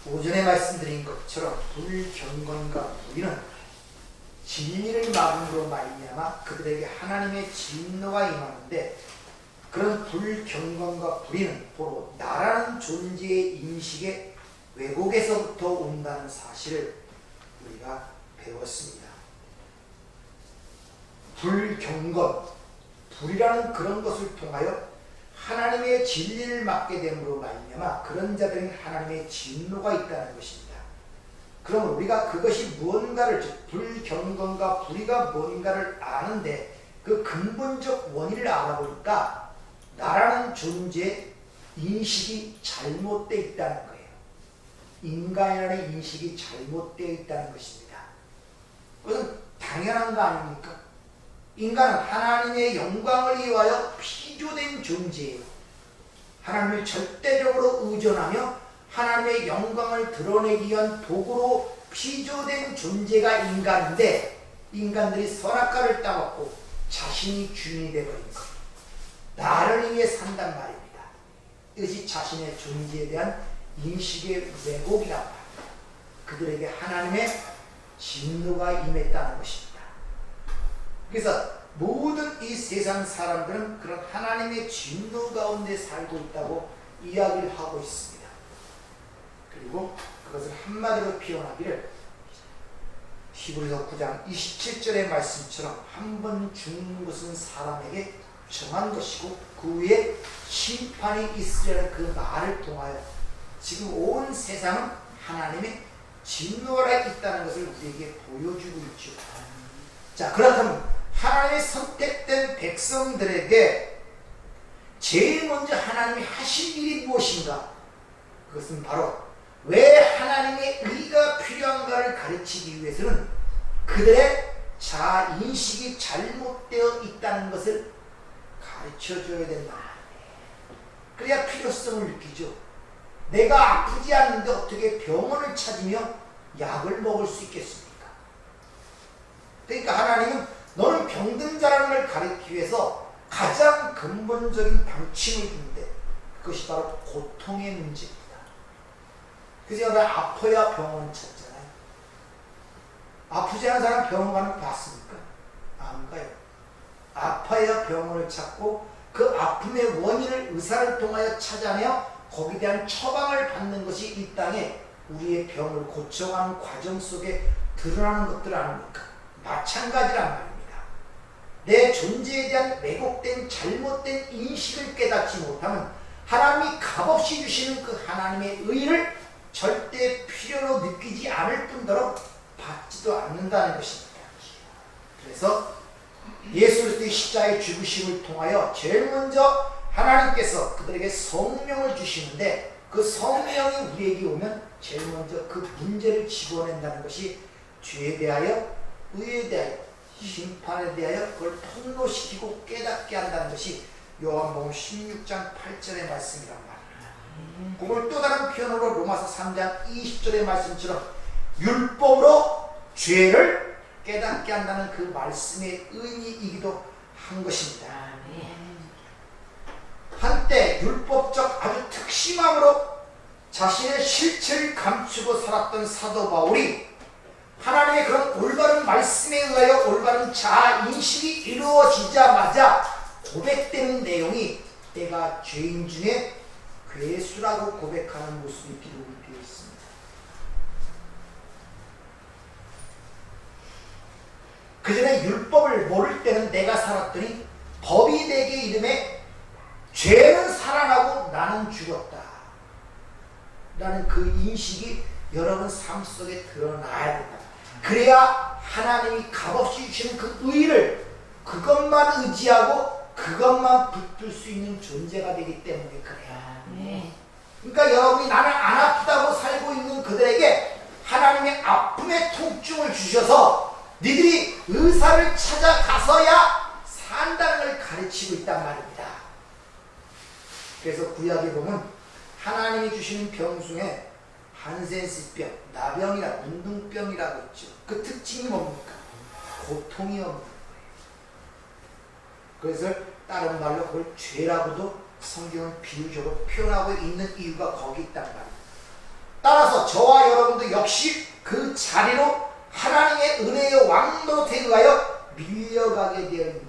오전에 말씀드린 것처럼 불경건과 불의는 진리를 막음으로 말미암아 그들에게 하나님의 진노가 임하는데, 그런 불경건과 불의는 바로 나라는 존재의 인식의 왜곡에서부터 온다는 사실을 우리가 배웠습니다. 불경건, 불이라는 그런 것을 통하여 하나님의 진리를 막게 됨으로 말미암아 그런 자들은 하나님의 진노가 있다는 것입니다. 그럼 우리가 그것이 무언가를, 즉 불경건과 불의가 뭔가를 아는데 그 근본적 원인을 알아보니까 나라는 존재의 인식이 잘못되어 있다는 거예요. 인간이라는 인식이 잘못되어 있다는 것입니다. 그것은 당연한 거 아닙니까? 인간은 하나님의 영광을 위하여 피조된 존재예요. 하나님을 절대적으로 의존하며 하나님의 영광을 드러내기 위한 도구로 피조된 존재가 인간인데, 인간들이 선악과를 따먹고 자신이 주인이 되어버린 것, 나를 위해 산단 말입니다. 이것이 자신의 존재에 대한 인식의 왜곡이란 말입니다. 그들에게 하나님의 진노가 임했다는 것입니다. 그래서 모든 이 세상 사람들은 그런 하나님의 진노 가운데 살고 있다고 이야기를 하고 있습니다. 그리고 그것을 한마디로 표현하기를 히브리서 9장 27절의 말씀처럼 한 번 죽는 것은 사람에게 정한 것이고 그 후에 심판이 있으려는 그 말을 통하여 지금 온 세상은 하나님의 진노가 있다는 것을 우리에게 보여주고 있죠. 자, 그렇다면 하나님의 선택된 백성들에게 제일 먼저 하나님이 하실 일이 무엇인가? 그것은 바로 왜 하나님의 의가 필요한가를 가르치기 위해서는 그들의 자인식이 잘못되어 있다는 것을 가르쳐줘야 된다. 그래야 필요성을 느끼죠. 내가 아프지 않는데 어떻게 병원을 찾으며 약을 먹을 수 있겠습니까? 그러니까 하나님은 너는 병든 자라는 걸 가르치기 위해서 가장 근본적인 방침을 주는데 그것이 바로 고통의 문제입니다. 그래서 여러분 아파야 병원 찾잖아요. 아프지 않은 사람 병원 가는 거 봤습니까? 안 가요. 아파야 병원을 찾고 그 아픔의 원인을 의사를 통하여 찾아내어 거기에 대한 처방을 받는 것이 이 땅에 우리의 병을 고쳐가는 과정 속에 드러나는 것들 아닙니까? 마찬가지란 말입니다. 내 존재에 대한 왜곡된 잘못된 인식을 깨닫지 못하면 하나님이 값없이 주시는 그 하나님의 의를 절대 필요로 느끼지 않을 뿐더러 받지도 않는다는 것입니다. 그래서 예수 그리스도의 십자가의 죽으심을 통하여 제일 먼저 하나님께서 그들에게 성령을 주시는데 그 성령이 우리에게 오면 제일 먼저 그 문제를 집어낸다는 것이 죄에 대하여, 의에 대하여, 심판에 대하여 그걸 통로시키고 깨닫게 한다는 것이 요한복음 16장 8절의 말씀이란 말입니다. 그걸 또 다른 표현으로 로마서 3장 20절의 말씀처럼 율법으로 죄를 깨닫게 한다는 그 말씀의 의미이기도 한 것입니다. 한때 율법적 아주 특심함으로 자신의 실체를 감추고 살았던 사도 바울이 하나님의 그런 올바른 말씀에 의하여 올바른 자아인식이 이루어지자마자 고백되는 내용이 내가 죄인 중에 괴수라고 고백하는 모습이 기록이 되어 있습니다. 그 전에 율법을 모를 때는 내가 살았더니 법이 내게 이름에 죄는 살아나고 나는 죽었다 라는 그 인식이 여러분 삶 속에 드러나야 된다. 그래야 하나님이 값없이 주시는 그 의를 그것만 의지하고 그것만 붙들 수 있는 존재가 되기 때문에 그래요. 그러니까 여러분이 나는 안 아프다고 살고 있는 그들에게 하나님의 아픔의 통증을 주셔서 니들이 의사를 찾아가서야 산다는 걸 가르치고 있단 말입니다. 그래서 구약에 보면 하나님이 주시는 병 중에 한센스병, 나병이나 문둥병이라고 있죠. 그 특징이 뭡니까? 고통이 없는 거예요. 그래서 다른 말로 그걸 죄라고도 성경은 비유적으로 표현하고 있는 이유가 거기 있단 말이에요. 따라서 저와 여러분도 역시 그 자리로 하나님의 은혜의 왕노릇에 의하여 밀려가게 되어 있는 거예요.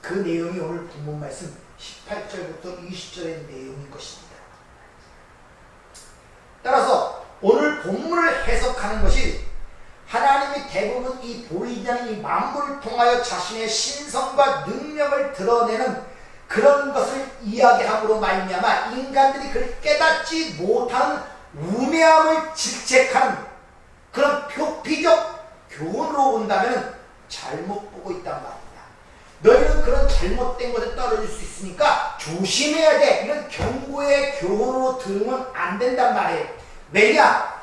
그 내용이 오늘 본문 말씀 18절부터 20절의 내용인 것입니다. 따라서 오늘 본문을 해석하는 것이 하나님이 대부분 이 보이지 않는 이 만물을 통하여 자신의 신성과 능력을 드러내는 그런 것을 이야기함으로 말미암아 인간들이 그걸 깨닫지 못하는 우매함을 질책하는 그런 표피적 교훈으로 본다면 잘못 보고 있단 말입니다. 너희는 그런 잘못된 것에 떨어질 수 있으니까 조심해야 돼. 이런 경고의 교훈으로 들으면 안 된단 말이에요. 왜냐?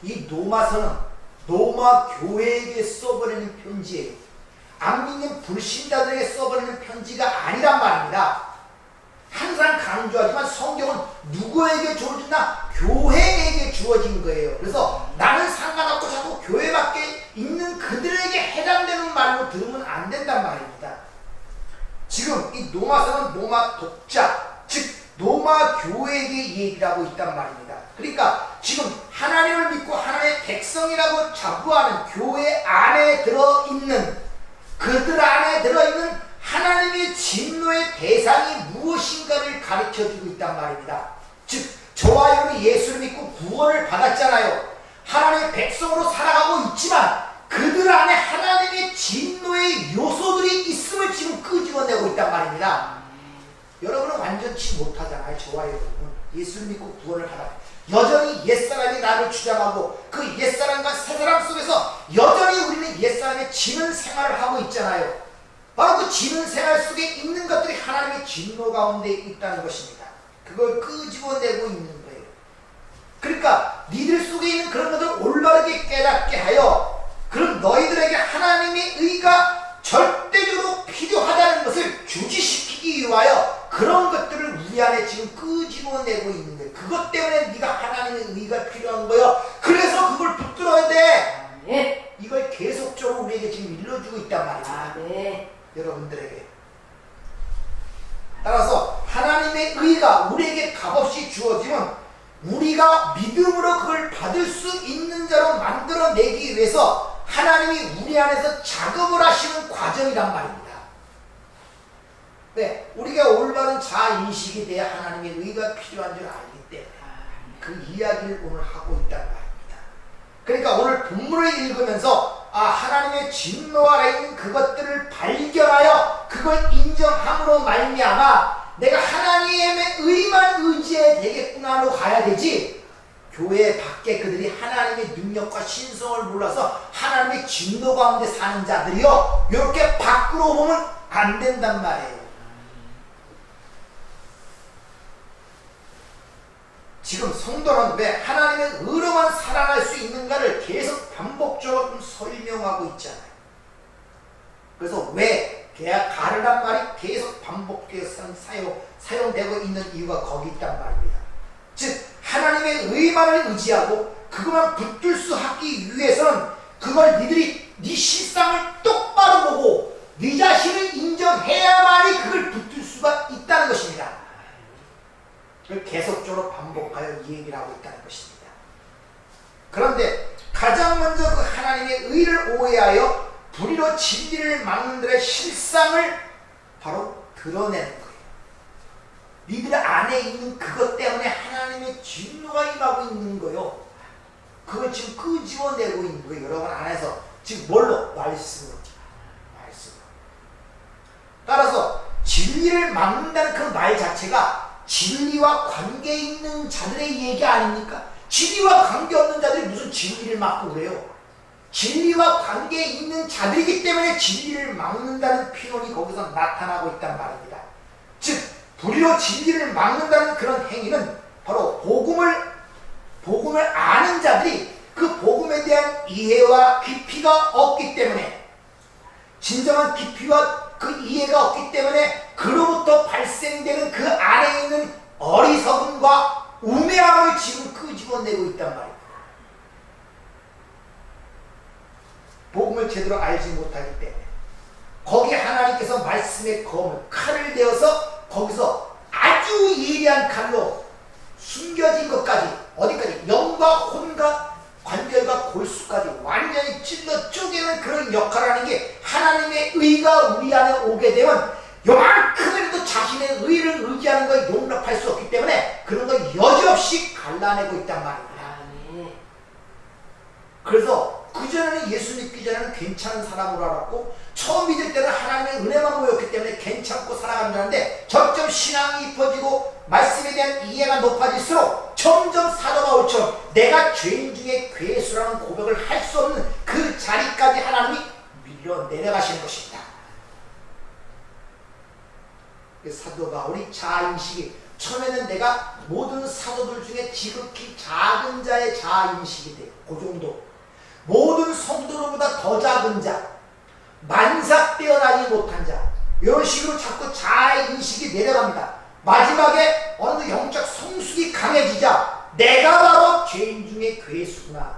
이 로마서는 로마 교회에게 써버리는 편지예요. 안 믿는 불신자들에게 써버리는 편지가 아니란 말입니다. 항상 강조하지만 성경은 누구에게 주어진다? 교회에게 주어진 거예요. 그래서 나는 상관없고 자꾸 교회 밖에 있는 그들에게 해당되는 말로 들으면 안 된단 말입니다. 지금 이 로마서는 로마 독자, 즉 로마 교회에게 얘기를 하고 있단 말입니다. 그러니까 지금 하나님을 믿고 하나님의 백성이라고 자부하는 교회 안에 들어있는 그들 안에 들어있는 하나님의 진노의 대상이 무엇인가를 가르쳐주고 있단 말입니다. 즉 저와 여러분이 예수를 믿고 구원을 받았잖아요. 하나님의 백성으로 살아가고 있지만 그들 안에 하나님의 진노의 요소들이 있음을 지금 끄집어내고 있단 말입니다. 여러분은 완전치 못하잖아요. 저와 여러분은 예수를 믿고 구원을 받았고 여전히 옛사람이 나를 주장하고 그 옛사람과 새사람 속에서 여전히 우리는 옛사람의 지는 생활을 하고 있잖아요. 바로 그 지는 생활 속에 있는 것들이 하나님의 진노 가운데 있다는 것입니다. 그걸 끄집어내고 있는 거예요. 그러니까 니들 속에 있는 그런 것들을 올바르게 깨닫게 하여 그럼 너희들에게 하나님의 의가 절대적으로 필요하다는 것을 주지시키기 위하여 그런 것들을 우리 안에 지금 끄집어내고 있는 거예요. 그것 때문에 네가 하나님의 의가 필요한 거예요. 그래서 그걸 붙들어야 돼. 네. 이걸 계속적으로 우리에게 지금 일러주고 있단 말입니다. 네. 여러분들에게. 따라서 하나님의 의가 우리에게 값없이 주어지면 우리가 믿음으로 그걸 받을 수 있는 자로 만들어내기 위해서 하나님이 우리 안에서 작업을 하시는 과정이란 말입니다. 네, 우리가 올바른 자인식에 대해 하나님의 의가 필요한 줄 알기 때문에 그 이야기를 오늘 하고 있단 말입니다. 그러니까 오늘 본문을 읽으면서 하나님의 진노 아래 있는 그것들을 발견하여 그걸 인정함으로 말미암아 내가 하나님의 의만 의지해야 되겠구나로 가야 되지, 교회 밖에 그들이 하나님의 능력과 신성을 몰라서 하나님의 진노 가운데 사는 자들이요 이렇게 밖으로 보면 안 된단 말이에요. 지금 성도는 왜 하나님의 의로만 살아날 수 있는가를 계속 반복적으로 설명하고 있잖아요. 그래서 왜 가르란 말이 계속 반복해서 사용되고 있는 이유가 거기 있단 말입니다. 즉 하나님의 의만을 의지하고 그것만 붙들 수 하기 위해서는 그걸 니들이 네 실상을 똑바로 보고 네 자신을 인정해야만이 그걸 붙들 수가 있다는 것입니다. 그걸 계속적으로 반복하여 이 얘기를 하고 있다는 것입니다. 그런데 가장 먼저 그 하나님의 의를 오해하여 불의로 진리를 막는 들의 실상을 바로 드러내는 거예요. 니들 안에 있는 그것 때문에 하나님의 진노가 임하고 있는 거예요. 그걸 지금 끄집어내고 있는 거예요. 여러분 안에서 지금 뭘로? 말씀으로. 따라서 진리를 막는다는 그 말 자체가 진리와 관계 있는 자들의 얘기 아닙니까? 진리와 관계 없는 자들이 무슨 진리를 막고 그래요? 진리와 관계 있는 자들이기 때문에 진리를 막는다는 표현이 거기서 나타나고 있단 말입니다. 즉 불의로 진리를 막는다는 그런 행위는 바로 복음을 아는 자들이 그 복음에 대한 이해와 깊이가 없기 때문에, 진정한 깊이와 그 이해가 없기 때문에 그로부터 발생되는 그 안에 있는 어리석음과 우매함을 지금 끄집어내고 있단 말입니다. 복음을 제대로 알지 못하기 때문에 거기에 하나님께서 말씀의 검을 칼을 대어서 거기서 아주 예리한 칼로 숨겨진 것 그런 역할을 하는 게 하나님의 의가 우리 안에 오게 되면 요만큼이라도 자신의 의를 의지하는 걸 용납할 수 없기 때문에 그런 걸 여지없이 갈라내고 있단 말입니다. 그래서 그전에는 예수 믿기 전에는 괜찮은 사람으로 알았고 처음 믿을 때는 하나님의 은혜만 보였기 때문에 괜찮고 살아가는 줄 알았는데 점점 신앙이 깊어지고 말씀에 대한 이해가 높아질수록 점점 사도 바울처럼 내가 죄인 중에 괴수라는 고백을 할 수 없는 그 자리까지 하나님이 밀어내려가시는 것입니다. 사도 바울이 자아인식이 처음에는 내가 모든 사도들 중에 지극히 작은 자의 자아인식이 돼. 그 정도. 모든 성도들보다 더 작은 자, 만삭 뛰어나지 못한 자, 이런 식으로 자꾸 자아인식이 내려갑니다. 마지막에 어느 영적 성숙이 강해지자 내가 바로 죄인 중에 괴수구나.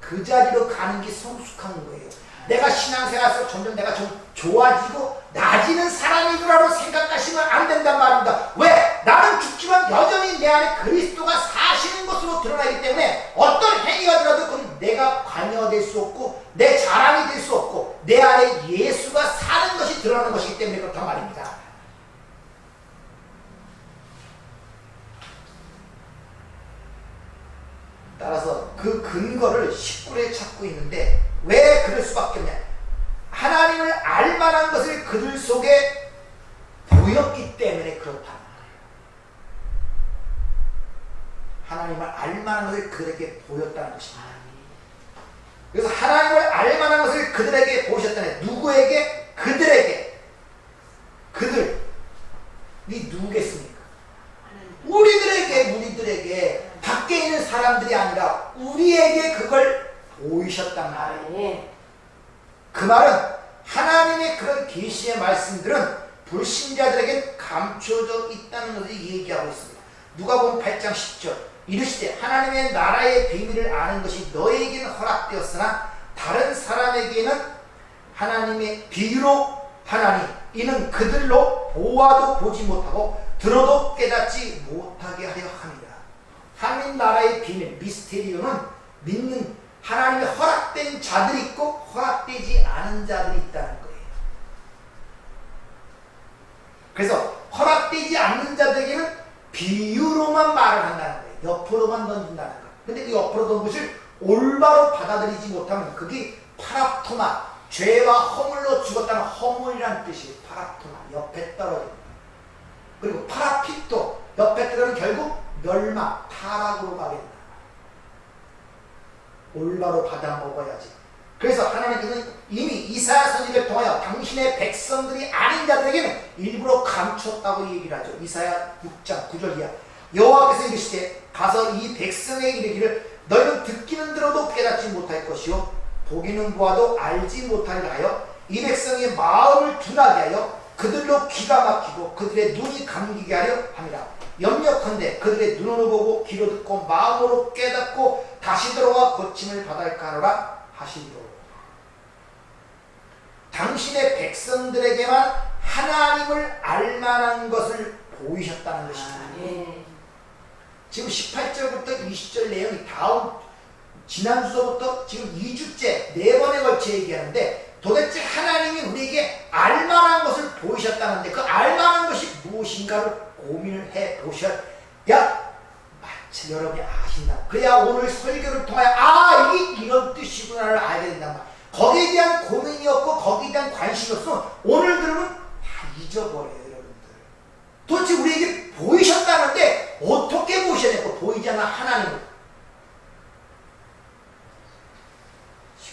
그 자리로 가는 게 성숙한 거예요. 내가 신앙생활에서 점점 내가 좀 좋아지고 나아지는 사람이구나로 생각하시면 안 된단 말입니다. 왜? 나는 죽지만 여전히 내 안에 그리스도가 사시는 것으로 드러나기 때문에 어떤 행위가 들어도 그건 내가 관여될 수 없고 내 자랑이 될 수 없고 내 안에 예수가 사는 것이 드러나는 것이기 때문에 그렇단 말입니다. 따라서 그 근거를 19절에 찾고 있는데 왜 그럴 수밖에 없냐? 하나님을 알만한 것을 그들 속에 보였기 때문에 그렇다는 거예요. 하나님을 알만한 것을 그들에게 보였다는 것입니다. 그래서 하나님을 알만한 것을 그들에게 보셨다는 누구에게? 그들에게. 그들이 누구겠습니까? 우리들에게 밖에 있는 사람들이 아니라 우리에게 그걸 보이셨단 말이에요. 그 말은 하나님의 그런 계시의 말씀들은 불신자들에게 감춰져 있다는 것을 얘기하고 있습니다. 누가복음 8장 10절 이르시되 하나님의 나라의 비밀을 아는 것이 너에게는 허락되었으나 다른 사람에게는 하나님의 비유로 하나니 이는 그들로 보아도 보지 못하고 들어도 깨닫지 못하게 하려 합니다. 하나님 나라의 비밀 미스테리오는 믿는 하나님의 허락된 자들이 있고 허락되지 않은 자들이 있다는 거예요. 그래서 허락되지 않는 자들에게는 비유로만 말을 한다는 거예요. 옆으로만 던진다는 거예요. 근데 그 옆으로 던 것을 올바로 받아들이지 못하면 그게 파랍토마, 죄와 허물로 죽었다는 허물이라는 뜻이에요. 파랍토마, 옆에 떨어집니다. 그리고 파라피토, 옆에 떨어지면 결국 멸망, 타락으로 가게 된다. 올바로 받아 먹어야지. 그래서 하나님께서는 이미 이사야 선지자를 통하여 당신의 백성들이 아닌 자들에게는 일부러 감췄다고 얘기를 하죠. 이사야 6장 9절 이하 여호와께서 이르시되 가서 이 백성에게 이르기를 너희는 듣기는 들어도 깨닫지 못할 것이요 보기는 보아도 알지 못하리라 하여 이 백성의 마음을 둔하게 하여 그들로 귀가 막히고 그들의 눈이 감기게 하려 함이라. 염려컨대 그들의 눈으로 보고 귀로 듣고 마음으로 깨닫고 다시 들어와 고침을 받을까 하노라 하시리로. 당신의 백성들에게만 하나님을 알만한 것을 보이셨다는 것입니다. 지금 18절부터 20절 내용이 다음 지난주서부터 지금 2주째 4번에 걸쳐 얘기하는데 도대체 하나님이 우리에게 알만한 것을 보이셨다는데 그 알만한 것이 무엇인가를 고민을 해보셔야 마치 여러분이 아신다. 그래야 오늘 설교를 통하여 이게 이런 뜻이구나를 알게 된단 말이야. 거기에 대한 고민이 없고 거기에 대한 관심이 없으면 오늘 들으면 다 잊어버려요. 여러분들. 도대체 우리에게 보이셨다는데 어떻게 보이셔야 되고 보이지 않아 하나님을.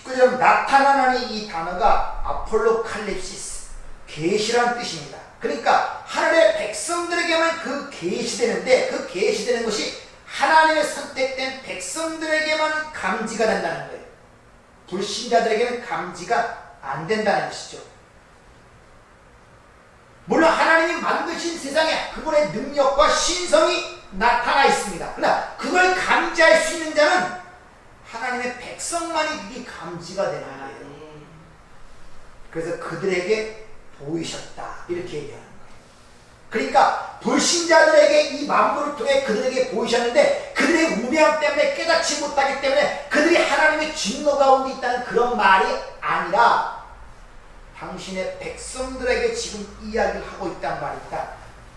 19절 나타나는 이 단어가 아폴로칼립시스 계시라는 뜻입니다. 그러니까 하늘의 백성들에게만 그 계시되는데 그 계시되는 것이 하나님의 선택된 백성들에게만 감지가 된다는 거예요. 불신자들에게는 감지가 안 된다는 것이죠. 물론 하나님이 만드신 세상에 그분의 능력과 신성이 나타나 있습니다. 그러나 그걸 감지할 수 있는 자는 하나님의 백성만이 그게 감지가 되는 거예요. 그래서 그들에게 보이셨다 이렇게 얘기하는 거예요. 그러니까 불신자들에게 이 만물을 통해 그들에게 보이셨는데 그들의 우매함 때문에 깨닫지 못하기 때문에 그들이 하나님의 진노 가운데 있다는 그런 말이 아니라 당신의 백성들에게 지금 이야기를 하고 있단 말입니다.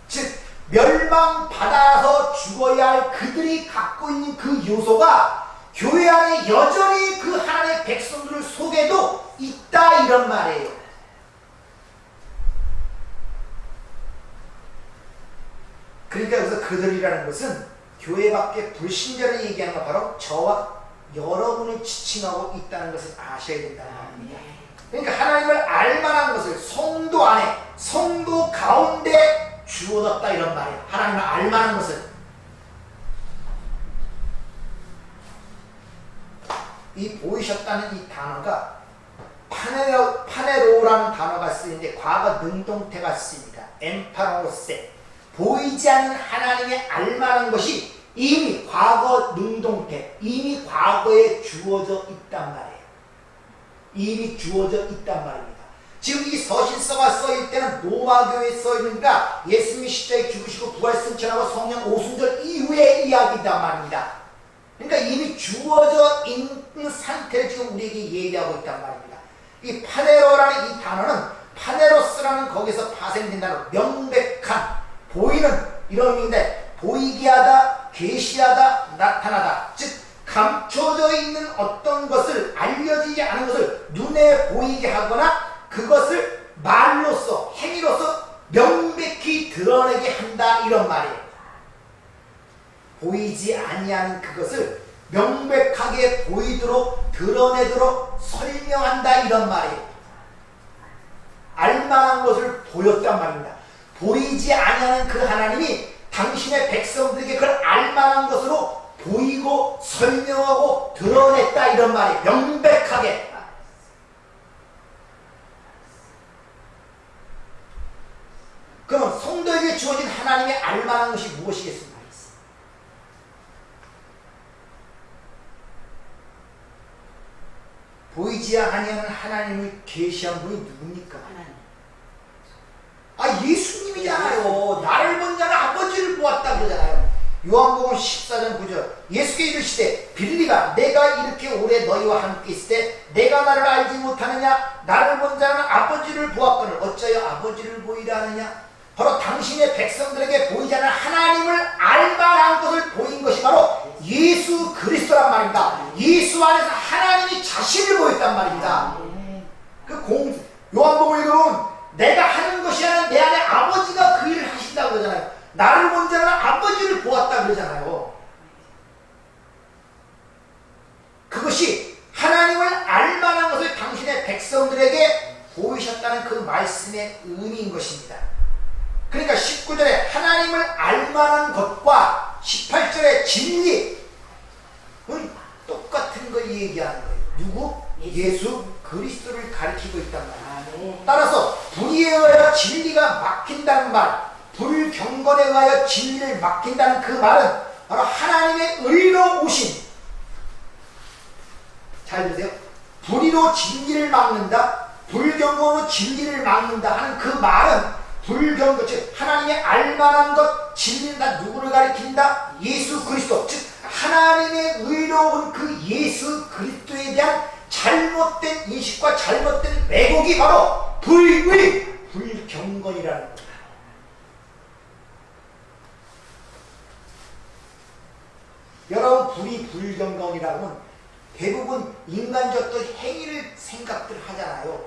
즉 멸망받아서 죽어야 할 그들이 갖고 있는 그 요소가 교회 안에 여전히 그 하나님의 백성들 속에도 있다 이런 말이에요. 그러니까 여기서 그들이라는 것은 교회 밖에 불신자를 얘기하는 건 바로 저와 여러분을 지칭하고 있다는 것을 아셔야 된다는 말입니다. 그러니까 하나님을 알만한 것을 성도 안에 성도 가운데 주어졌다 이런 말이에요. 하나님을 알만한 것을. 이 보이셨다는 이 단어가 파네로라는 단어가 쓰이는데 과거 능동태가 쓰입니다. 엠파로세. 보이지 않는 하나님의 알만한 것이 이미 과거 능동태, 이미 과거에 주어져 있단 말이에요. 이미 주어져 있단 말입니다. 지금 이 서신서가 써일 때는 로마교회에 써있는가 예수님이 십자가에 죽으시고 부활 승천하고 성령 오순절 이후의 이야기단 말입니다. 그러니까 이미 주어져 있는 상태를 지금 우리에게 얘기하고 있단 말입니다. 이 파네로라는 이 단어는 파네로스라는 거기서 파생된 단어, 명백한, 보이는 이런 의미인데 보이게 하다, 계시하다, 나타나다. 즉 감춰져 있는 어떤 것을 알려지지 않은 것을 눈에 보이게 하거나 그것을 말로써 행위로서 명백히 드러내게 한다 이런 말이에요. 보이지 아니하는 그것을 명백하게 보이도록 드러내도록 설명한다 이런 말이에요. 알만한 것을 보였단 말입니다. 보이지 아니하는 그 하나님이 당신의 백성들에게 그걸 알만한 것으로 보이고 설명하고 드러냈다 이런 말이에요. 명백하게. 그럼 성도에게 주어진 하나님의 알만한 것이 무엇이겠습니까? 보이지 아니하는 하나님을 계시한 분이 누굽니까? 아, 예수님이잖아요. 나를 본 자는 아버지를 보았다 그러잖아요. 요한복음 14장 9절 예수께서 이르시되 빌리가 내가 이렇게 오래 너희와 함께 있을 때 내가 나를 알지 못하느냐? 나를 본 자는 아버지를 보았거늘 어찌하여 아버지를 보이라 하느냐? 바로 당신의 백성들에게 보이지 않는 하나님을 알만한 것을 보인 것이 바로 예수 그리스도란 말입니다. 예수 안에서 하나님이 자신을 보였단 말입니다. 요한복음을 읽어보면 내가 하는 것이 아니라 내 안에 아버지가 그 일을 하신다고 그러잖아요. 나를 본 자는 아버지를 보았다 그러잖아요. 그것이 하나님을 알만한 것을 당신의 백성들에게 보이셨다는 그 말씀의 의미인 것입니다. 그러니까 19절에 하나님을 알만한 것과 18절에 진리는 똑같은 걸 얘기하는 거예요. 누구? 예수 그리스도를 가리키고 있단 말이에요. 따라서 불의에 의하여 진리가 막힌다는 말, 불경건에 의하여 진리를 막힌다는 그 말은 바로 하나님의 의로 오신, 잘 들으세요. 불의로 진리를 막는다, 불경건으로 진리를 막는다 하는 그 말은 불경건, 즉 하나님의 알만한 것, 진리는 다 누구를 가리킨다? 예수 그리스도, 즉 하나님의 의로운 그 예수 그리스도에 대한 잘못된 인식과 잘못된 왜곡이 바로 불의, 불경건이라는 겁니다. 여러분, 불의, 불경건이라고 하면 대부분 인간적 어떤 행위를 생각들 하잖아요.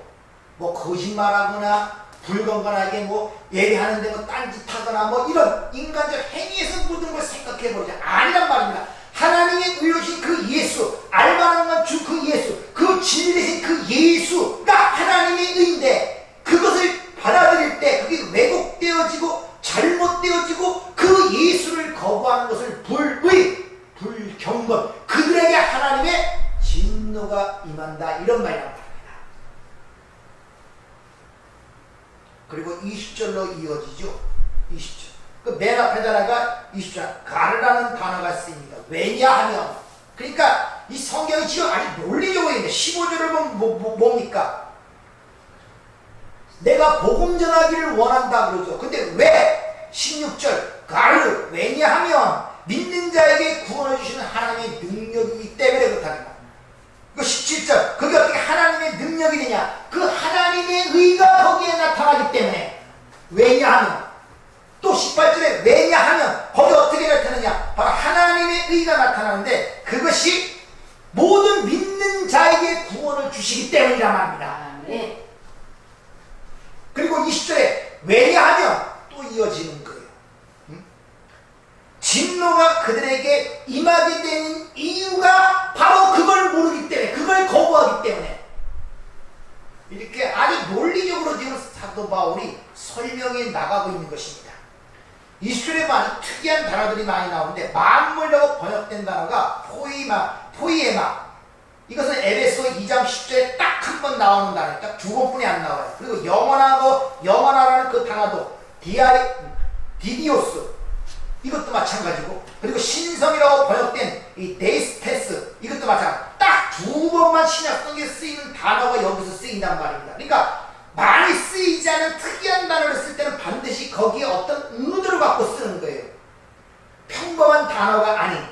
뭐 거짓말하거나 불건강하게 뭐 예배하는데 뭐 딴짓하거나 뭐 이런 인간적 행위에서 모든 걸 생각해버리자. 아니란 말입니다. 하나님의 의로우신 그 예수, 알만한 건 주 그 예수, 그 진리 대신 그 예수가 하나님의 의인데 그것을 받아들일 때 그게 왜곡되어지고 잘못되어지고 그 예수를 거부하는 것을 불의, 불경건, 그들에게 하나님의 진노가 임한다 이런 말이란 말입니다. 그리고 20절로 이어지죠. 20절. 그 맨 앞에다가 20절 가르라는 단어가 쓰입니다. 왜냐하면, 그러니까 이 성경이 지금 아주 논리적으로 있는데 15절을 보면 뭡니까? 내가 복음 전하기를 원한다 그러죠. 근데 왜 16절 가르 왜냐하면 믿는 자에게 구원을 주시는 하나님의 능력이기 때문에 그렇다는 거야. 그 17절 그게 어떻게 하나님의 능력이 되냐? 그 하나님의 의가 거기에 나타나기 때문에. 왜냐하면 또 18절에 왜냐하면 거기 어떻게 나타나냐? 바로 하나님의 의가 나타나는데 그것이 모든 믿는 자에게 구원을 주시기 때문이란 말입니다. 네. 그리고 20절에 왜냐하면 또 이어지는 거예요. 진노가 그들에게 임하게 되는 이유가 바로 그걸 모르기 때문에, 그걸 거부하기 때문에. 이렇게 아주 논리적으로 지금 사도 바울이 설명해 나가고 있는 것입니다. 20절에 아주 특이한 단어들이 많이 나오는데 만물이라고 번역된 단어가 포이에마. 이것은 에베소 2장 10절에 딱 한 번 나오는 단어예요. 딱 두 번뿐이 안 나와요. 그리고 영원하라는 그 단어도 디디오스 이것도 마찬가지고, 그리고 신성이라고 번역된 이 데이스테스 이것도 마찬가지. 딱 두 번만 신약성에 쓰이는 단어가 여기서 쓰인단 말입니다. 그러니까 많이 쓰이지 않은 특이한 단어를 쓸 때는 반드시 거기에 어떤 의도를 갖고 쓰는 거예요. 평범한 단어가 아닌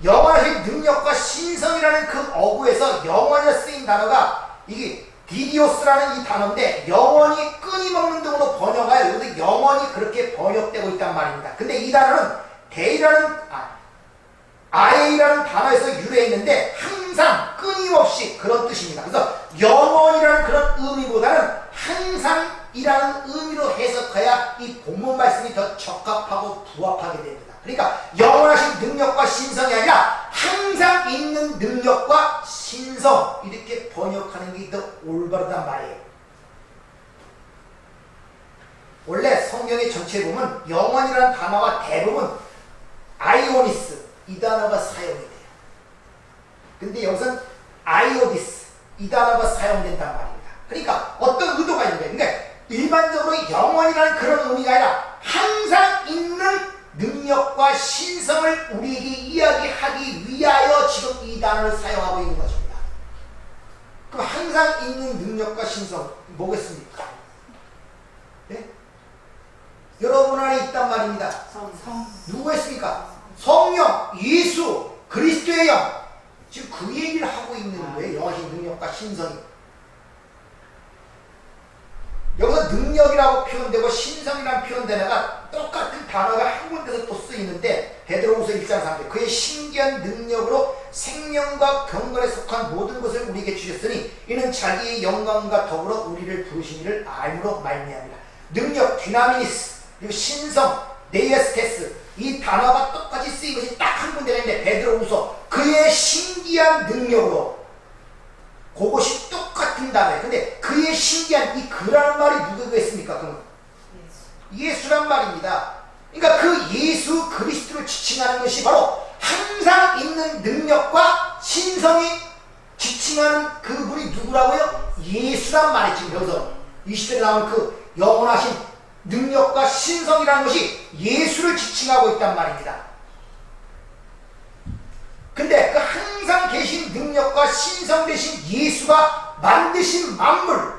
영원하신 능력과 신성이라는 그 어구에서 영원히 쓰인 단어가 이게 디디오스라는 이 단어인데 영원히 끊임없는 등으로 번역하여 여기서 영원히 그렇게 번역되고 있단 말입니다. 근데 이 단어는 아에이라는 단어에서 유래했는데 항상 끊임없이 그런 뜻입니다. 그래서 영원이라는 그런 의미보다는 항상이라는 의미로 해석해야 이 본문 말씀이 더 적합하고 부합하게 됩니다. 그러니까 영원하신 능력과 신성이 아니라 항상 있는 능력과 신성 이렇게 번역하는 게 더 올바르단 말이에요. 원래 성경의 전체에 보면 영원이라는 단어가 대부분 아이오니스 이 단어가 사용이 돼요. 근데 여기서는 아이오디스 이 단어가 사용된단 말입니다. 그러니까 어떤 의도가 있는 거예요. 그러니까 일반적으로 영원이라는 그런 의미가 아니라 항상 있는 능력과 신성을 우리에게 이야기하기 위하여 지금 이 단어를 사용하고 있는 것입니다. 그럼 항상 있는 능력과 신성 뭐겠습니까? 네? 여러분 안에 있단 말입니다. 누구가 있습니까? 성령, 예수, 그리스도의 영. 지금 그 얘기를 하고 있는 거예요. 영원하신 능력과 신성이. 여기서 능력이라고 표현되고 신성이라는 표현되다가 똑같은 단어가 한 군데서 또 쓰이는데 베드로후서 1장 3절 그의 신기한 능력으로 생명과 경건에 속한 모든 것을 우리에게 주셨으니 이는 자기의 영광과 더불어 우리를 부르신 이를 알므로 말미암이라. 능력, 디나미니스, 그리고 신성, 네이에스테스 이 단어가 똑같이 쓰인 것이 딱 한 군데가 있는데 베드로후서 그의 신기한 능력으로 그것이 똑같은 단어예요. 근데 그의 신기한 이 그라는 말이 누구가 있습니까? 그럼 예수란 말입니다. 그러니까 그 예수 그리스도를 지칭하는 것이 바로 항상 있는 능력과 신성이 지칭하는 그분이 누구라고요? 예수란 말이 지금 여기서 20절에 나오는 그 영원하신 능력과 신성이라는 것이 예수를 지칭하고 있단 말입니다. 근데 그 항상 계신 능력과 신성 되신 예수가 만드신 만물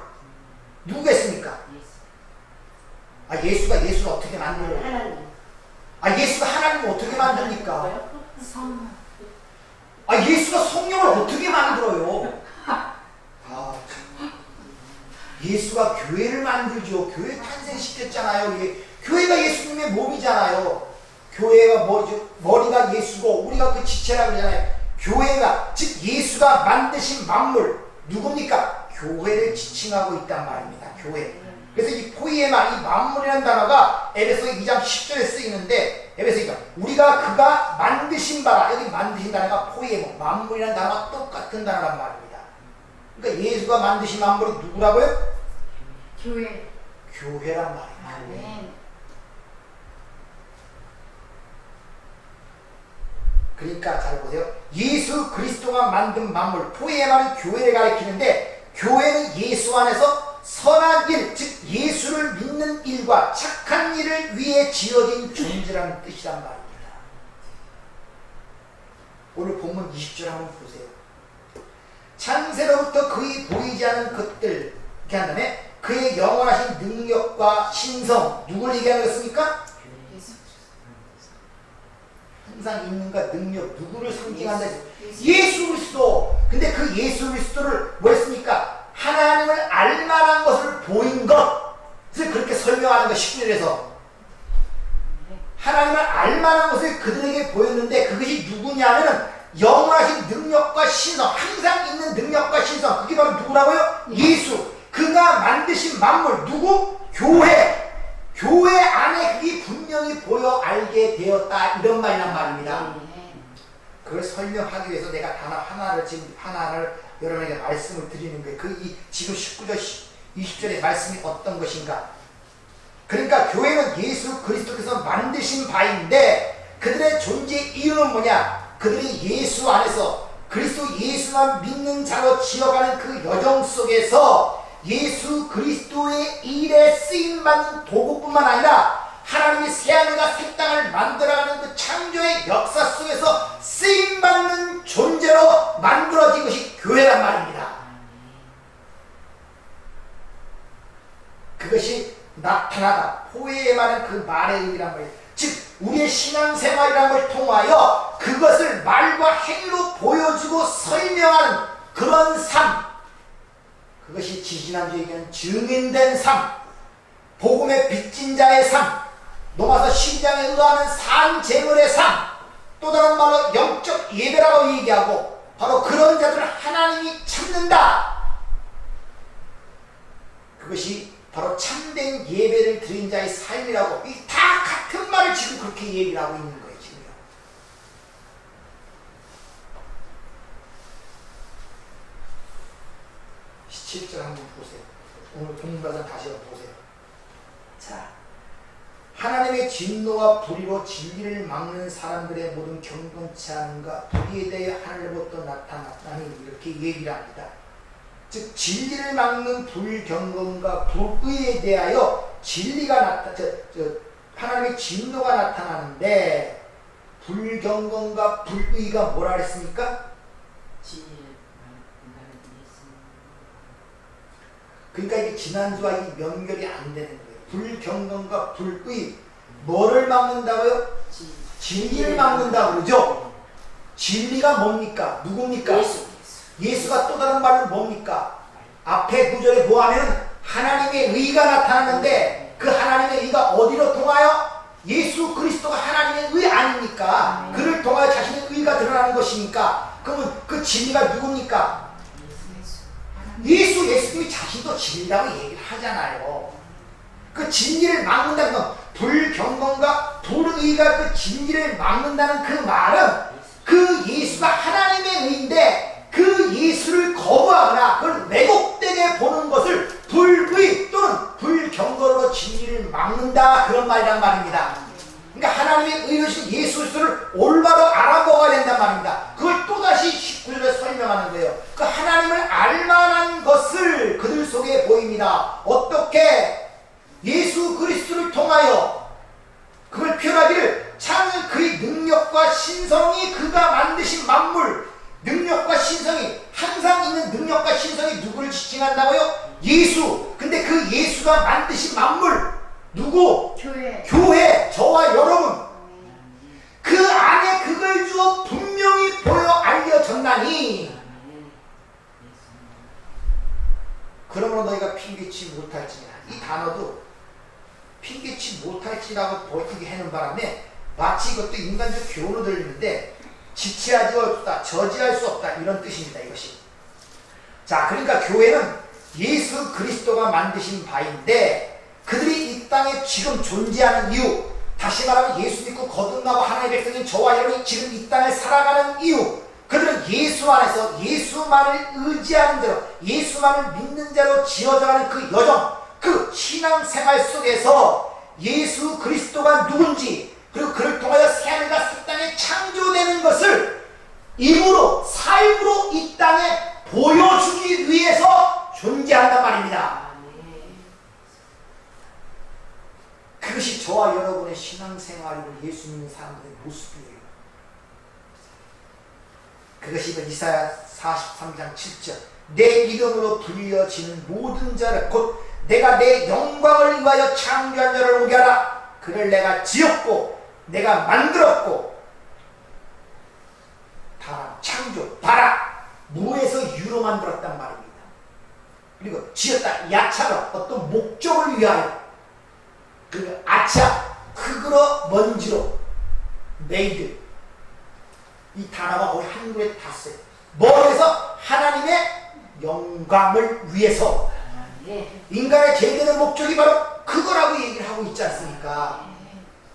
누구겠습니까? 예수가 예수를 어떻게 만들어요? 예수가 하나님을 어떻게 만듭니까? 예수가 성령을 어떻게 만들어요? 예수가 교회를 만들죠. 교회 탄생시켰잖아요. 교회가 예수님의 몸이잖아요. 교회가 머리가 예수고 우리가 그 지체라고 그러잖아요. 교회가 즉 예수가 만드신 만물 누굽니까? 교회를 지칭하고 있단 말입니다. 교회. 그래서 이 포이에마 이 만물이라는 단어가 에베소 2장 10절에 쓰이는데 에베소 2장 우리가 그가 만드신 바라 여기 만드신 단어가 포이에마 만물이라는 단어가 똑같은 단어란 말입니다. 그러니까 예수가 만드신 만물이 누구라고요? 교회란 말입니다. 그러니까 잘 보세요. 예수 그리스도가 만든 만물 포이에마는 교회를 가리키는데 교회는 예수 안에서 선한 일, 즉 예수를 믿는 일과 착한 일을 위해 지어진 존재라는 뜻이란 말입니다. 오늘 본문 20절 한번 보세요. 창세로부터 그의 보이지 않은 것들 이렇게 한 다음에 그의 영원하신 능력과 신성, 누굴 얘기하는 것입니까? 항상 있는가 능력, 누구를 상징한다? 예수 그리스도. 근데 그 예수 그리스도를 뭐 했습니까? 하나님을 알만한 것을 보인 것을 그렇게 설명하는 거 19절에서 하나님을 알만한 것을 그들에게 보였는데 그것이 누구냐면 영원하신 능력과 신성, 항상 있는 능력과 신성, 그게 바로 누구라고요? 예수. 그가 만드신 만물, 누구? 교회. 교회 안에 그게 분명히 보여 알게 되었다, 이런 말이란 말입니다. 그걸 설명하기 위해서 내가 단어 하나를 지금 하나를 여러분에게 말씀을 드리는 거예요. 지금 19절 20절의 말씀이 어떤 것인가? 그러니까 교회는 예수 그리스도께서 만드신 바인데 그들의 존재의 이유는 뭐냐? 그들이 예수 안에서 그리스도 예수만 믿는 자로 지어가는 그 여정 속에서 예수 그리스도의 일에 쓰임받는 도구뿐만 아니라 하나님이 새하늘과 새 땅을 만들어가는 그 창조의 역사 속에서 쓰임받는 존재로 만들어진 것이 교회란 말입니다. 그것이 나타나다, 포회에 말하는 그 말의 의미란 말이에요. 즉 우리의 신앙생활이라는 걸 통하여 그것을 말과 행위로 보여주고 설명하는 그런 삶, 그것이 지지난주에 얘기한 증인된 삶, 복음의 빚진 자의 삶, 로마서 12장에 의하는 산재물의 삶, 또 다른 말로 영적 예배라고 얘기하고 바로 그런 자들을 하나님이 찾는다. 그것이 바로 참된 예배를 드린 자의 삶이라고, 이 다 같은 말을 지금 그렇게 얘기를 하고 있는 거예요. 지금요. 17절 한번 보세요. 오늘 본문과는 다시 한번 보세요. 자, 하나님의 진노와 불의로 진리를 막는 사람들의 모든 경건치 않은가 불의에 대해 하늘로부터 나타났다니 이렇게 얘기를 합니다. 즉 진리를 막는 불경건과 불의에 대하여 진리가 하나님의 진노가 나타나는데 불경건과 불의가 뭐라 그랬습니까? 그러니까 이게 지난주와 이 연결이 안 되는 거예요. 불경건과 불의, 뭐를 막는다고요? 진리를 막는다고 그러죠? 진리가 뭡니까? 누굽니까? 예수가 또 다른 말로 뭡니까? 앞에 구절에 보하면 하나님의 의가 나타나는데 그 하나님의 의가 어디로 통하여? 예수 그리스도가 하나님의 의 아닙니까? 그를 통하여 자신의 의가 드러나는 것이니까 그러면 그 진리가 누굽니까? 예수님이 자신도 진리라고 얘기를 하잖아요. 그 진리를 막는다는 건 불경건과 불의가 그 진리를 막는다는 그 말은 그 예수가 하나님의 의인데 그 예수를 거부하거나 그걸 왜곡되게 보는 것을 불의 또는 불경건으로 진리를 막는다, 그런 말이란 말입니다. 그러니까 하나님의 의로신 예수 그리스도를 올바로 알아보아야 된단 말입니다. 그걸 또다시 19절에 설명하는 거예요. 그 하나님을 알만한 것을 그들 속에 보입니다. 어떻게? 예수 그리스도를 통하여 그걸 표현하기를 창은 그의 능력과 신성이 그가 만드신 만물, 능력과 신성이 항상 있는 능력과 신성이 누구를 지칭한다고요? 예수. 근데 그 예수가 만드신 만물 누구? 교회, 저와 여러분. 그 안에 그걸 주어 분명히 보여 알려졌나니 그러므로 너희가 핑계치 못할지니라. 이 단어도 핑계치 못할지라고 버티게 하는 바람에 마치 이것도 인간적 교훈으로 들리는데 지체하지 없다, 저지할 수 없다, 이런 뜻입니다. 이것이. 자, 그러니까 교회는 예수 그리스도가 만드신 바인데 그들이 이 땅에 지금 존재하는 이유, 다시 말하면 예수 믿고 거듭나고 하나님의 백성인 저와 여러분이 지금 이 땅을 살아가는 이유, 그들은 예수 안에서 예수만을 의지하는 대로 예수만을 믿는 자로 지어져가는 그 여정, 그 신앙생활 속에서 예수 그리스도가 누군지, 그리고 그를 통하여 새하늘과 새 땅에 창조되는 것을 임으로, 삶으로 이 땅에 보여주기 위해서 존재한단 말입니다. 그것이 저와 여러분의 신앙생활이고 예수 믿는 사람들의 모습이에요. 그것이 이사야 43장 7절 내 이름으로 불려지는 모든 자를 곧 내가 내 영광을 위하여 창조한 자를 오게 하라. 그를 내가 지었고 내가 만들었고. 다 창조, 봐라. 무에서 유로 만들었단 말입니다. 그리고 지었다, 야차로 어떤 목적을 위하여. 그리고 아차, 흙으로 먼지로 메이드. 이 단어가 우리 한국에 다 써요. 뭐 해서? 하나님의 영광을 위해서. 인간의 제대로 목적이 바로 그거라고 얘기를 하고 있지 않습니까?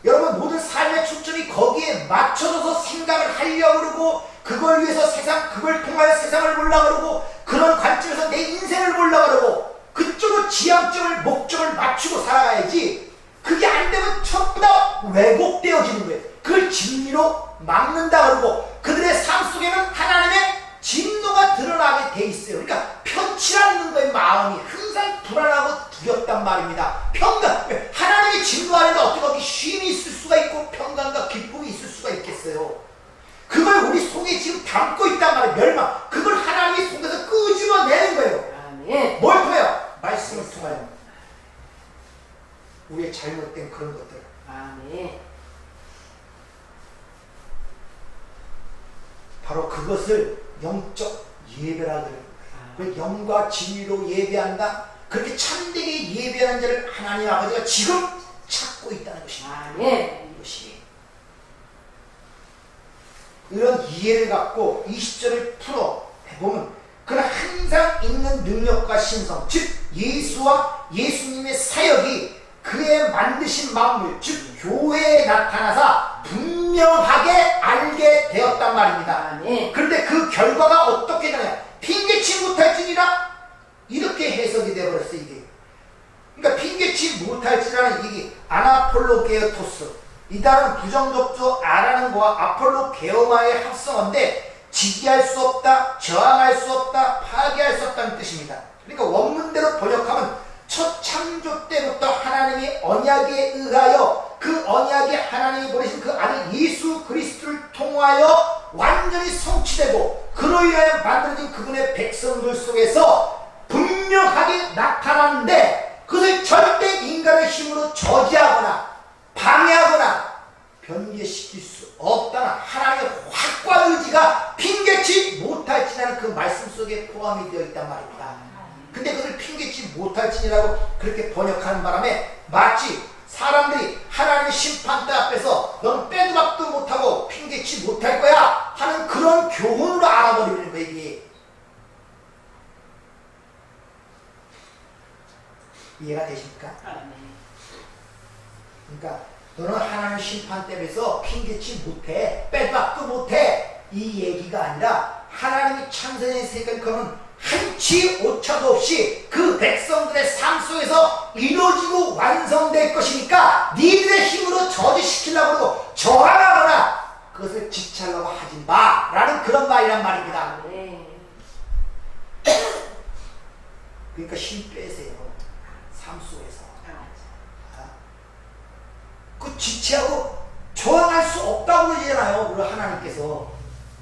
여러분, 모든 삶의 초점이 거기에 맞춰져서 생각을 하려고 그러고, 그걸 위해서 그걸 통하여 세상을 보려고 그러고, 그런 관점에서 내 인생을 보려고 그러고, 그쪽으로 지향점을, 목적을 맞추고 살아가야지. 그게 안 되면 전부 다 왜곡되어지는 거예요. 그걸 진리로 막는다 그러고, 그들의 삶 속에는 하나님의 진노가 드러나게 돼 있어요. 그러니까 편치 않는 거예요. 마음이 항상 불안하고 두렵단 말입니다. 평강, 하나님의 진노 안에는 어떻게 거기 쉼이 있을 수가 있고 평강과 기쁨이 있을 수가 있겠어요. 그걸 우리 속에 지금 담고 있단 말이에요. 멸망. 그걸 하나님이 속에서 끄집어내는 거예요. 아멘. 뭘 통해요? 말씀을 통하여. 우리의 잘못된 그런 것들. 아멘. 바로 그것을 영적 예배라 그래요. 영과 진리로 예배한다. 그렇게 참되게 예배하는 자를 하나님 아버지가 지금 찾고 있다는 것입니다. 아멘. 이것이 이런 이해를 갖고 20절을 풀어 보면 그는 항상 있는 능력과 신성, 즉 예수와 예수님의 사역이 그의 만드신 만물, 즉 교회에 나타나서 분명하게 알게 되었단 말입니다. 그런데 그 결과가 어떻게 되냐? 핑계치 못할지니라 이렇게 해석이 되어버렸어요. 이게 그러니까 핑계치 못할지라는 이게 아나폴로게토스, 이 단어는 부정적조 아라는 거와 아폴로 게오마의 합성어인데 지지할 수 없다, 저항할 수 없다, 파괴할 수 없다는 뜻입니다. 그러니까 원문대로 번역하면 첫 창조 때부터 하나님의 언약에 의하여 그 언약이 하나님이 보내신 그 아들 예수 그리스도를 통하여 완전히 성취되고 그로 인하여 만들어진 그분의 백성들 속에서 분명하게 나타나는데 그것을 절대 인간의 힘으로 저지하거나 방해하거나 변개시킬 수 없다는 하나님의 확고한 의지가 핑계치 못할지라는 그 말씀 속에 포함이 되어 있단 말입니다. 근데 그걸 핑계치 못할지라고 그렇게 번역하는 바람에 마치 사람들이 하나님의 심판대 앞에서 넌 빼도 박도 못하고 핑계치 못할 거야 하는 그런 교훈으로 알아버리는 거예요. 이게 이해가 되십니까? 그러니까 너는 하나님 심판대에서 핑계치 못해, 빼도 박도 못해 이 얘기가 아니라 하나님이 창세전에 세운 그는 한치 오차도 없이 그 백성들의 삶 속에서 이루어지고 완성될 것이니까 니들의 힘으로 저지시키려고 하고 저항하거나 그것을 지체하려고 하지 마 라는 그런 말이란 말입니다. 그러니까 힘 빼세요. 삶 속에서 그 지체하고 저항할 수 없다고 그러잖아요. 우리 하나님께서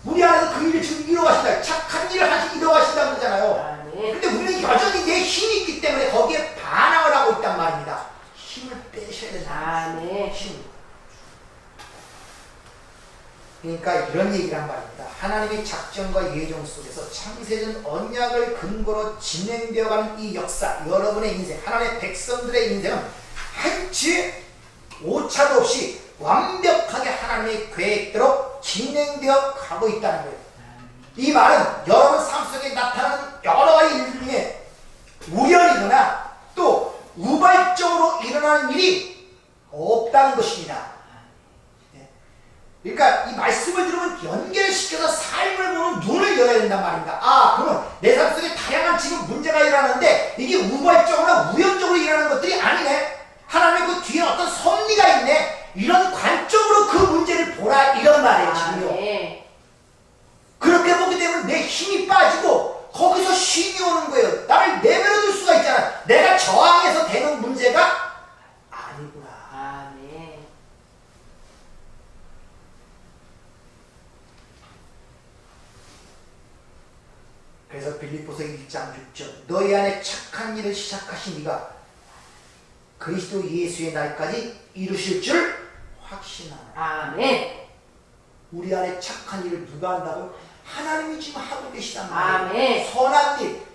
우리 안에서 그 일을 지금 이뤄가신다. 착한 일을 이뤄가신다고 그러잖아요. 근데 우리는 여전히 내 힘이 있기 때문에 거기에 반항을 하고 있단 말입니다. 힘을 빼셔야 되잖아요. 힘. 그러니까 이런 얘기란 말입니다. 하나님의 작전과 예정 속에서 창세전 언약을 근거로 진행되어가는 이 역사, 여러분의 인생, 하나님의 백성들의 인생은 한치 오차도 없이 완벽하게 하나님의 계획대로 진행되어 가고 있다는 거예요. 이 말은 여러분 삶 속에 나타나는 여러 가지 일 중에 우연이거나 또 우발적으로 일어나는 일이 없다는 것입니다. 그러니까 이 말씀을 들으면 연결시켜서 삶을 보는 눈을 열어야 된단 말입니다. 아, 그러면 내 삶 속에 다양한 지금 문제가 일어나는데 이게 우발적으로나 우연적으로 일어나는 것들이 아니네. 하나님의 그 뒤에 어떤 섭리가 있네. 이런 관점으로 그 문제를 보라 이런 말이에요. 지금요. 그렇게 보게 되면 내 힘이 빠지고 거기서 쉼이 오는 거예요. 나를 내버려 둘 수가 있잖아. 내가 저항해서 되는 문제가 아니구나. 그래서 빌립보서 1장 6절 너희 안에 착한 일을 시작하신 이가 그리스도 예수의 날까지 이루실 줄 확신하노라. 아멘. 우리 안에 착한 일을 누가 한다고? 하나님이 지금 하고 계시단 말이에요. 아멘. 선한 일.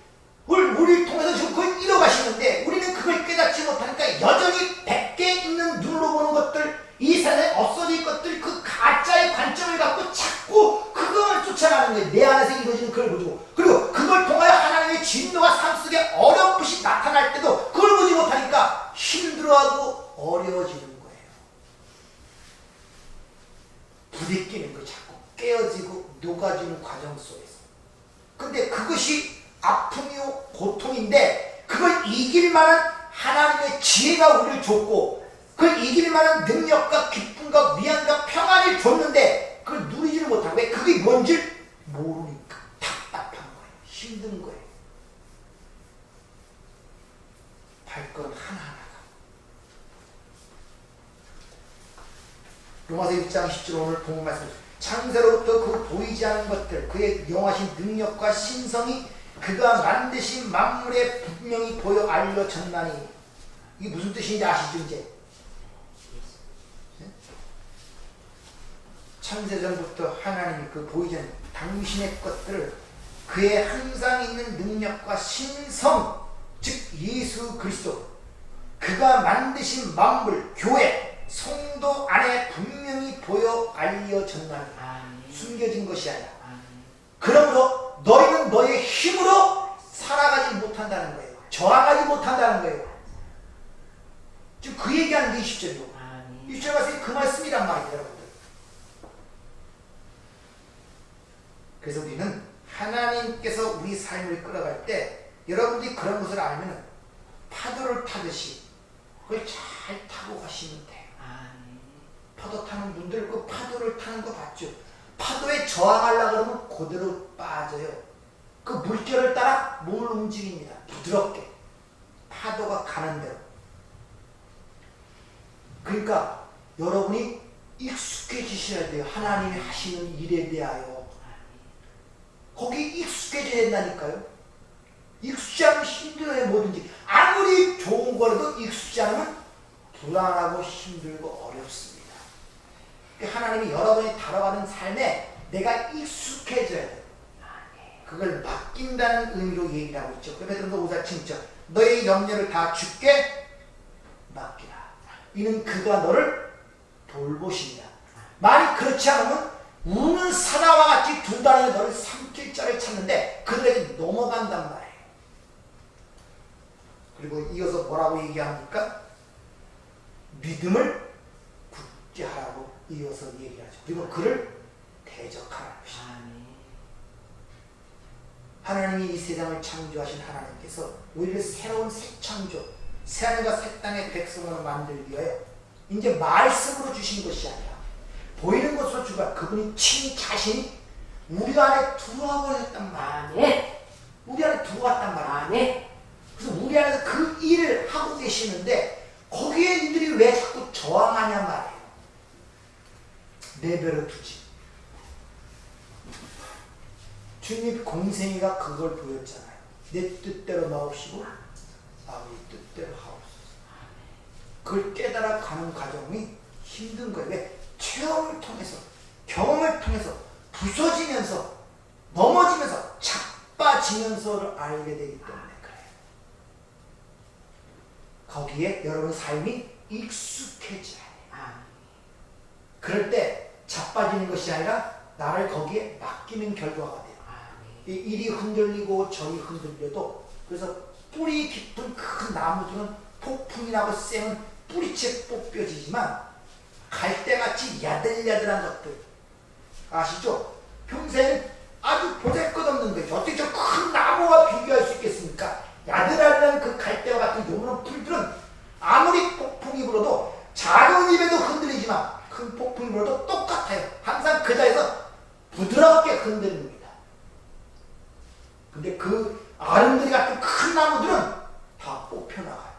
우리를 통해서 지금 그걸 이뤄가시는데 우리는 그걸 깨닫지 못하니까 여전히 100개 있는 눈으로 보는 것들, 이 세상에 없어질 것들, 그 가짜의 관점을 갖고 자꾸 그걸 쫓아가는 거예요. 내 안에서 이루어지는 그걸 보고, 그리고 그걸 통하여 하나님의 진노가 삶 속에 어렴풋이 나타날 때도 그걸 보지 못하니까 힘들어하고 어려워지는 거예요. 부딪히는 거, 자꾸 깨어지고 녹아지는 과정 속에서. 근데 그것이 아픔이요 고통인데 그걸 이길 만한 하나님의 지혜가 우리를 줬고 그걸 이길 만한 능력과 기쁨과 위안과 평안을 줬는데 그걸 누리지를 못하고, 왜? 그게 뭔지 모르니까 답답한 거예요. 힘든 거예요. 발걸음 하나하나가. 로마서 1장 10절 오늘 본 말씀, 창세로부터 그 보이지 않은 것들, 그의 영하신 능력과 신성이 그가 만드신 만물에 분명히 보여 알려졌나니. 이게 무슨 뜻인지 아시죠 이제? 창세전부터 하나님이 그 보이지 않는 당신의 것들을, 그의 항상 있는 능력과 신성, 즉 예수 그리스도, 그가 만드신 만물, 교회, 성도 안에 분명히 보여 알려졌나니. 숨겨진 것이 아니라. 그러므로 너희는 너의 힘으로 살아가지 못한다는 거예요. 저항하지 못한다는 거예요. 지금 그 얘기하는 게 20절이고 20절 말씀이 그 말씀이란 말이에요, 여러분들. 그래서 우리는 하나님께서 우리 삶을 끌어갈 때 여러분들이 그런 것을 알면 파도를 타듯이 그걸 잘 타고 가시면 돼요. 파도 타는 분들 그 파도를 타는 거 봤죠? 파도에 저항하려고 그러면 그대로 빠져요. 그 물결을 따라 몸을 움직입니다. 부드럽게. 파도가 가는 대로. 그러니까 여러분이 익숙해지셔야 돼요. 하나님이 하시는 일에 대하여. 거기 익숙해져야 된다니까요. 익숙지 않으면 힘들어요. 뭐든지. 아무리 좋은 거라도 익숙지 않으면 불안하고 힘들고 어렵습니다. 하나님이 여러분이 다뤄가는 삶에 내가 익숙해져야 돼. 그걸 맡긴다는 의미로 얘기를 하고 있죠. 베드로서 5장 7절, 너의 염려를 다 주께 맡기라. 이는 그가 너를 돌보시니라. 만약 그렇지 않으면 우는 사자와 같이 두 다리에 너를 삼킬 자를 찾는데 그들에게 넘어간단 말이에요. 그리고 이어서 뭐라고 얘기합니까? 믿음을 굳게 하라고 이어서 얘기하죠. 그리고 그를 대적하라는 것입니다. 하나님이 이 세상을 창조하신 하나님께서 우리를 새로운 새 창조, 새하늘과 새 땅의 백성으로 만들기 위하여 이제 말씀으로 주신 것이 아니라 보이는 것으로 주가, 그분이 친히 자신이 우리 안에 들어와 버렸단 말이에요. 우리 안에 들어왔단 말이에요. 그래서 우리 안에서 그 일을 하고 계시는데 거기에 니들이 왜 자꾸 저항하냔 말이에요. 내버려 두지. 주님 공생이가 그걸 보였잖아요. 내 뜻대로 마옵시고 아버지 뜻대로 하옵소서. 그걸 깨달아 가는 과정이 힘든 거예요. 왜? 체험을 통해서, 경험을 통해서 부서지면서 넘어지면서 자빠지면서를 알게 되기 때문에 그래요. 거기에 여러분 삶이 익숙해져야 돼요. 그럴 때 자빠지는 것이 아니라 나를 거기에 맡기는 결과가 돼요. 이리 흔들리고 저리 흔들려도, 그래서 뿌리 깊은 큰 나무들은 폭풍이 나고 쌩은 뿌리채 뽑혀지지만 갈대같이 야들야들한 것들 아시죠? 평생 아주 보잘것없는 거죠. 어떻게 저 큰 나무와 비교할 수 있겠습니까? 야들야들한 그 갈대와 같은 요런 풀들은 아무리 폭풍이 불어도 작은 입에도 흔들리지만 큰 폭풍이 불어도 똑같아요. 항상 그 자리에서 부드럽게 흔들립니다. 근데 그 아름드리 같은 큰 나무들은 다 뽑혀나가요.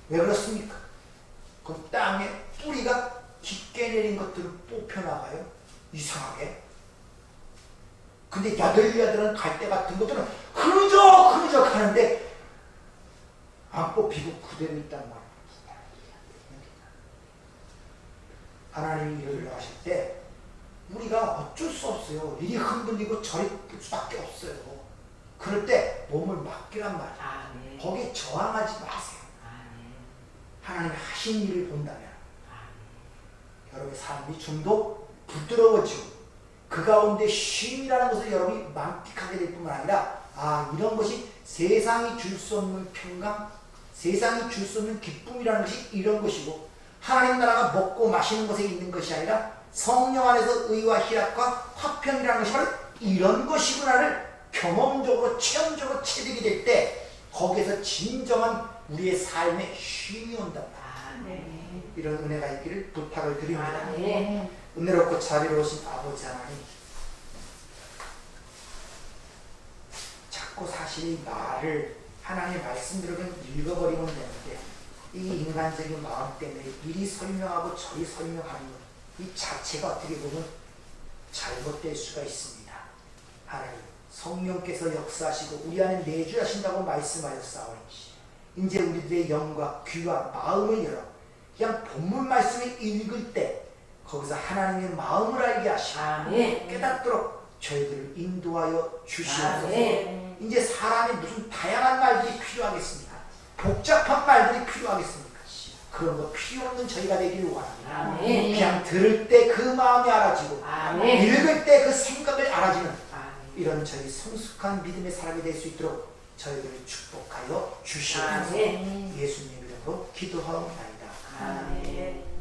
왜 그렇습니까? 그 땅에 뿌리가 깊게 내린 것들은 뽑혀나가요. 이상하게. 근데 야들야들한 갈대 같은 것들은 흐느적 가는데 안 뽑히고 그대로 있단 말이에요. 하나님이 일을 하실 때 우리가 어쩔 수 없어요. 이리 흔들리고 저리 볼 수밖에 없어요. 그럴 때 몸을 맡기란 말이에요. 거기에 저항하지 마세요. 하나님이 하신 일을 본다면 여러분의 삶이 좀 더 부드러워지고 그 가운데 쉼이라는 것을 여러분이 만끽하게 될 뿐만 아니라 이런 것이 세상이 줄 수 없는 평강, 세상이 줄 수 없는 기쁨이라는 것이 이런 것이고 하나님 나라가 먹고 마시는 것에 있는 것이 아니라 성령 안에서 의와 희락과 화평이라는 것이 바로 이런 것이구나를 경험적으로 체험적으로 체득이 될 때 거기에서 진정한 우리의 삶에 쉼이 온다. 이런 은혜가 있기를 부탁을 드립니다. 은혜롭고 자비로우신 아버지 하나님, 자꾸 사실 이 말을 하나님의 말씀대로 그냥 읽어버리면 되는데 이 인간적인 마음 때문에 이리 설명하고 저리 설명하는 것, 이 자체가 어떻게 보면 잘못될 수가 있습니다. 하나님, 성령께서 역사하시고 우리 안에 내주하신다고 말씀하셨사오니 이제 우리들의 영과 귀와 마음을 열어 그냥 본문 말씀을 읽을 때 거기서 하나님의 마음을 알게 하시고 깨닫도록 저희들을 인도하여 주시옵소서. 이제 사람이 무슨 다양한 말들이 필요하겠습니까? 복잡한 말들이 필요하겠습니까? 그런 거 필요 없는 저희가 되기를 원합니다. 그냥 들을 때 그 마음이 알아지고 읽을 때 그 생각을 알아지는 이런 저희 성숙한 믿음의 사람이 될 수 있도록 저희들을 축복하여 주시옵소서. 예수님 이름으로 기도하옵나이다. 아멘.